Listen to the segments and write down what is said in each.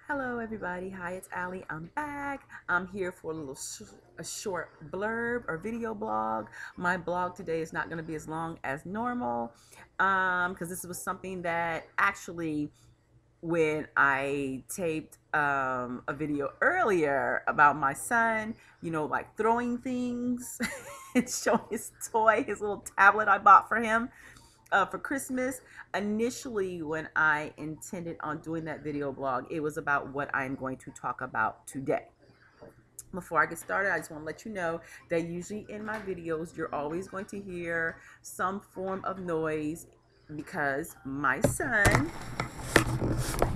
Hello everybody, hi, it's Allie. I'm back. I'm here for a short blurb or video blog. My blog today is not going to be as long as normal because this was something that actually when I taped a video earlier about my son, like throwing things and showing his toy, his little tablet I bought for him for Christmas. Initially, when I intended on doing that video blog, it was about what I'm going to talk about today. Before I get started, I just want to let you know that usually in my videos, you're always going to hear some form of noise because my son,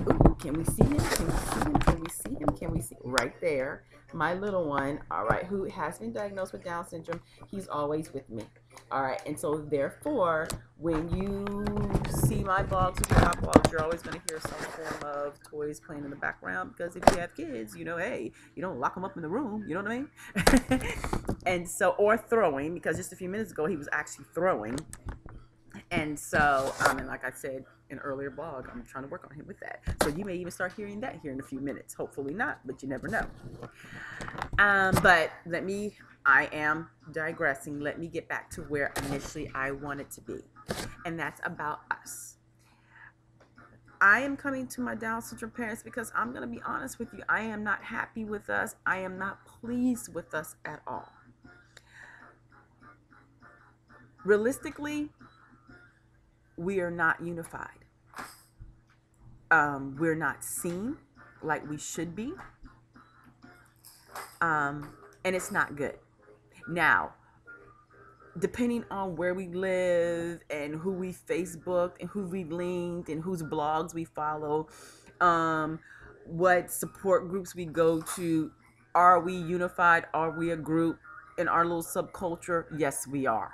ooh, can we see him? Can we see him? Can we see him? Can we see right there? My little one, all right, who has been diagnosed with Down syndrome, he's always with me. All right, and so therefore, when you see my blogs, if you have blogs, you're always going to hear some form of toys playing in the background because if you have kids, hey, you don't lock them up in the room, you know what I mean? And so, or throwing, because just a few minutes ago, he was actually throwing. And so, and like I said in an earlier blog, I'm trying to work on him with that. So you may even start hearing that here in a few minutes. Hopefully not, but you never know. But I am digressing. Let me get back to where initially I wanted to be. And that's about us. I am coming to my Down syndrome parents because I'm going to be honest with you. I am not happy with us. I am not pleased with us at all. Realistically, we are not unified. We're not seen like we should be. And it's not good. Now, depending on where we live and who we Facebooked and who we linked and whose blogs we follow, what support groups we go to, are we unified? Are we a group in our little subculture? Yes, we are.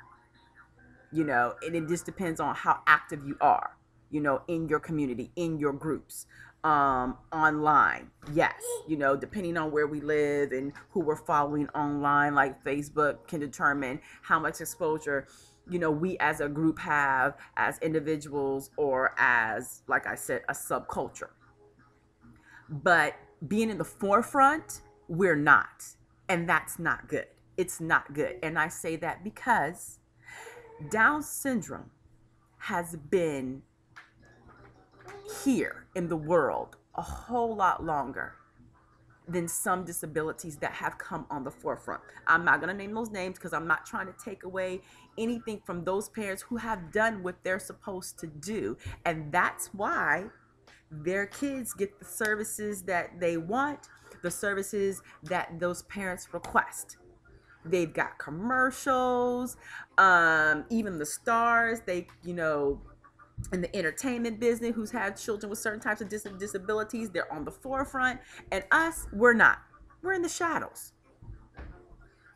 And it just depends on how active you are, in your community, in your groups, online. Yes, depending on where we live and who we're following online, like Facebook can determine how much exposure, we as a group have as individuals or as, like I said, a subculture. But being in the forefront, we're not. And that's not good. It's not good. And I say that because Down syndrome has been here in the world a whole lot longer than some disabilities that have come on the forefront. I'm not going to name those names because I'm not trying to take away anything from those parents who have done what they're supposed to do. And that's why their kids get the services that they want, the services that those parents request. They've got commercials, even the stars, in the entertainment business who's had children with certain types of disabilities, they're on the forefront. And us, we're not. We're in the shadows.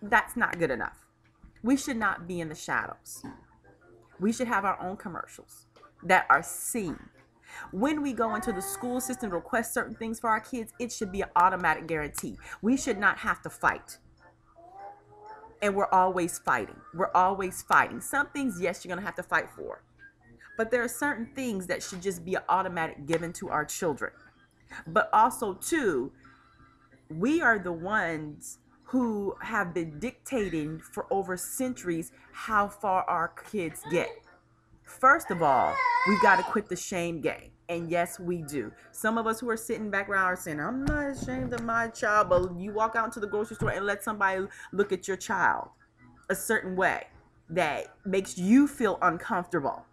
That's not good enough. We should not be in the shadows. We should have our own commercials that are seen. When we go into the school system to request certain things for our kids, it should be an automatic guarantee. We should not have to fight. And we're always fighting. We're always fighting. Some things, yes, you're going to have to fight for. But there are certain things that should just be automatic given to our children. But also, too, we are the ones who have been dictating for over centuries how far our kids get. First of all, we've got to quit the shame game. And yes, we do. Some of us who are sitting back around are saying, I'm not ashamed of my child, but you walk out into the grocery store and let somebody look at your child a certain way that makes you feel uncomfortable.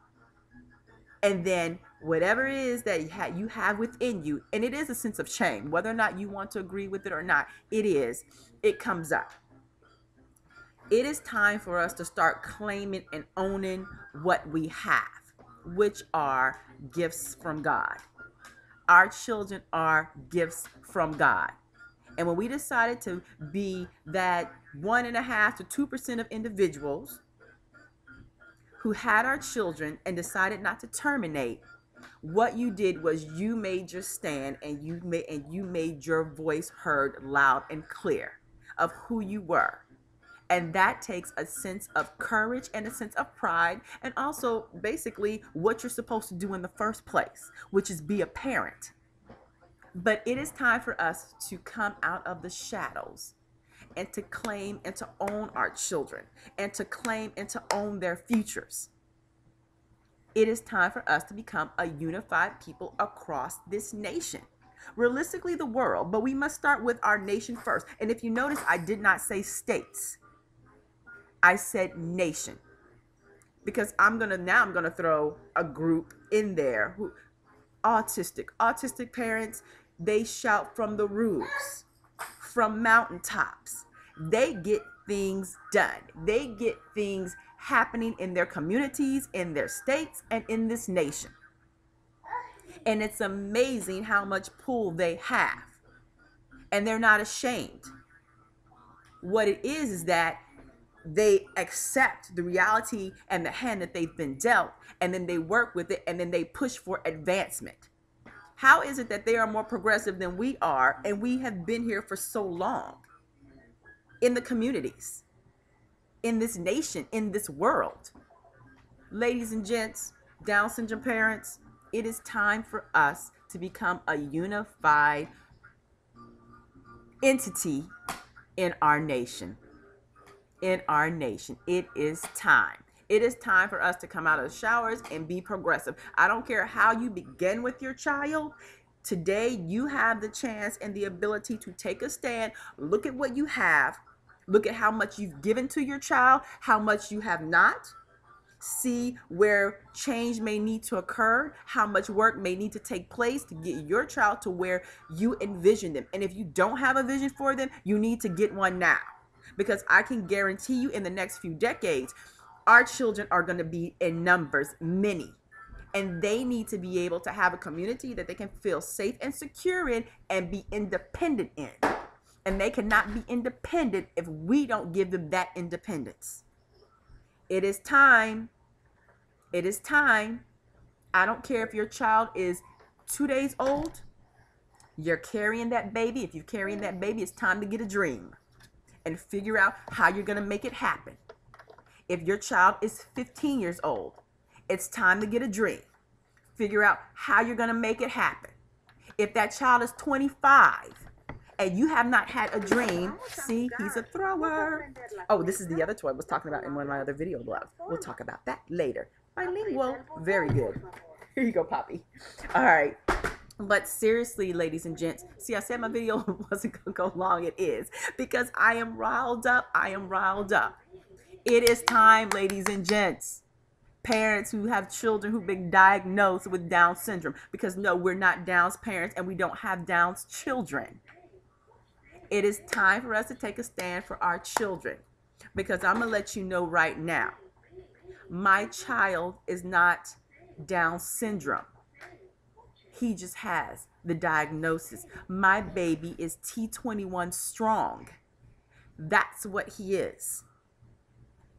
And then whatever it is that you have within you, and it is a sense of shame, whether or not you want to agree with it or not, it comes up. It is time for us to start claiming and owning what we have, which are gifts from God. Our children are gifts from God. And when we decided to be that 1.5% to 2% of individuals who had our children and decided not to terminate, what you did was you made your stand and you made your voice heard loud and clear of who you were. And that takes a sense of courage and a sense of pride, and also basically what you're supposed to do in the first place, which is be a parent. But it is time for us to come out of the shadows and to claim and to own our children and to claim and to own their futures. It is time for us to become a unified people across this nation. Realistically, the world, but we must start with our nation first. And if you notice, I did not say states. I said nation. Because I'm gonna throw a group in there who autistic parents, they shout from the roofs, from mountaintops. They get things done. They get things happening in their communities, in their states, and in this nation. And it's amazing how much pull they have. And they're not ashamed. What it is that they accept the reality and the hand that they've been dealt, and then they work with it, and then they push for advancement. How is it that they are more progressive than we are, and we have been here for so long in the communities, in this nation, in this world? Ladies and gents, Down syndrome parents, it is time for us to become a unified entity in our nation. In our nation, it is time. It is time for us to come out of the showers and be progressive. I don't care how you begin with your child. Today, you have the chance and the ability to take a stand. Look at what you have. Look at how much you've given to your child, how much you have not. See where change may need to occur, how much work may need to take place to get your child to where you envision them. And if you don't have a vision for them, you need to get one now. Because I can guarantee you in the next few decades, our children are going to be in numbers, many. And they need to be able to have a community that they can feel safe and secure in and be independent in. And they cannot be independent if we don't give them that independence. It is time. It is time. I don't care if your child is 2 days old. You're carrying that baby. If you're carrying that baby, it's time to get a dream and figure out how you're going to make it happen. If your child is 15 years old, it's time to get a dream. Figure out how you're going to make it happen. If that child is 25 and you have not had a dream, see, he's a thrower. Oh, this is the other toy I was talking about in one of my other video blogs. We'll talk about that later. Bilingual, very good. Here you go, Poppy. All right. But seriously, ladies and gents, see, I said my video wasn't going to go long. It is because I am riled up. I am riled up. It is time, ladies and gents. Parents who have children who've been diagnosed with Down syndrome. Because no, we're not Down's parents and we don't have Down's children. It is time for us to take a stand for our children. Because I'm going to let you know right now, my child is not Down syndrome. He just has the diagnosis. My baby is T21 strong. That's what he is.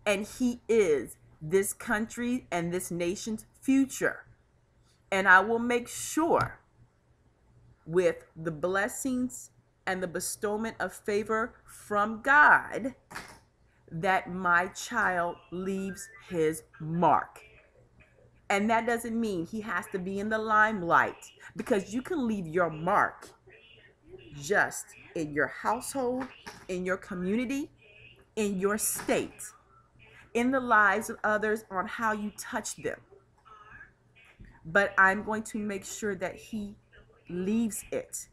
And he is this country and this nation's future. And I will make sure, with the blessings and the bestowment of favor from God, that my child leaves his mark. And that doesn't mean he has to be in the limelight, because you can leave your mark just in your household, in your community, in your state, in the lives of others, on how you touch them. But I'm going to make sure that he leaves it.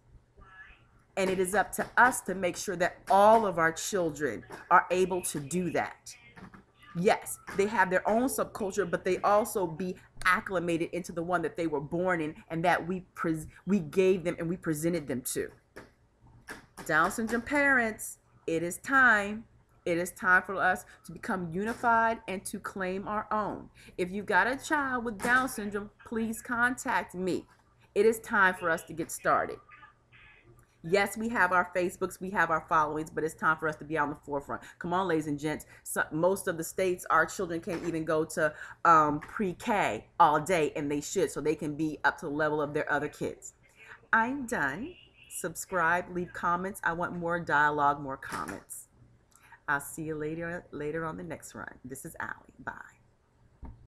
And it is up to us to make sure that all of our children are able to do that. Yes, they have their own subculture, but they also be acclimated into the one that they were born in and that we gave them and we presented them to. Down syndrome parents, it is time. It is time for us to become unified and to claim our own. If you've got a child with Down syndrome, please contact me. It is time for us to get started. Yes, we have our Facebooks, we have our followings, but it's time for us to be on the forefront. Come on, ladies and gents. Most of the states, our children can't even go to pre-K all day, and they should, so they can be up to the level of their other kids. I'm done. Subscribe, leave comments. I want more dialogue, more comments. I'll see you later on the next run. This is Allie. Bye.